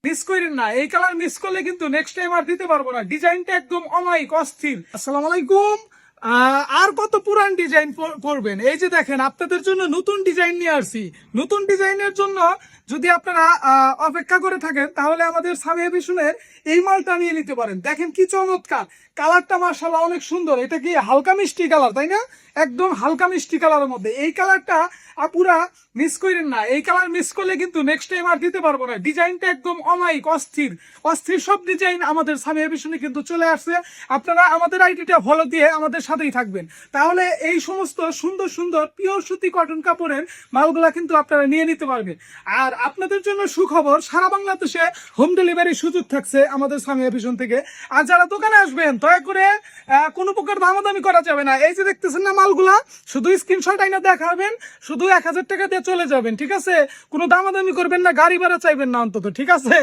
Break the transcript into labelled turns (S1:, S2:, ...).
S1: Miss করেন না, এই কালার মিস করলে কিন্তু নেক্সট টাইম আর দিতে পারবো না। ডিজাইনটা একদম অমায়িক, অস্থির। আসসালামু আলাইকুম। আর কত পুরান ডিজাইন করবেন? এই যে দেখেন, আপনাদের জন্য নতুন ডিজাইন নিয়ে আসছি। নতুন ডিজাইনের জন্য যদি আপনারা অপেক্ষা করে থাকেন, তাহলে আমাদের সামিয়া ফ্যাশনের এই মালটা নিয়ে নিতে পারেন। দেখেন কি চমৎকার কালারটা, মাশাআল্লাহ অনেক সুন্দর। এটা কি হালকা মিষ্টি কালার, তাই না? একদম হালকা মিষ্টি কালারের মধ্যে এই কালারটা আপুরা মিস করেন না, এই কালার মিস করলে কিন্তু নেক্সট টাইম আর দিতে পারবো না। ডিজাইনটা একদম অমায়িক, অস্থির অস্থির সব ডিজাইন আমাদের সামিয়া ফ্যাশনে কিন্তু চলে আসছে। আপনারা আমাদের আইডিটা ফলো দিয়ে আমাদের সাথেই থাকবেন, তাহলে এই সমস্ত সুন্দর সুন্দর পিওর সুতি কটন কাপড়ের মালগুলা কিন্তু আপনারা নিয়ে নিতে পারবেন। আর আপনাদের জন্য সুখবর, সারা বাংলাদেশে হোম ডেলিভারির সুযোগ থাকছে আমাদের সামিয়া ফ্যাশন থেকে। আর যারা দোকানে আসবেন, দয়া করে কোনো প্রকার দামাদামি করা যাবে না। এই যে দেখতেছেন না মালগুলা, শুধু স্ক্রিনশট আইনা দেখাবেন, শুধু 1000 টাকা দিয়ে চলে যাবেন, ঠিক আছে? কোনো দামাদামি করবেন না, গাড়ি ভাড়া চাইবেন না অন্তত, ঠিক আছে?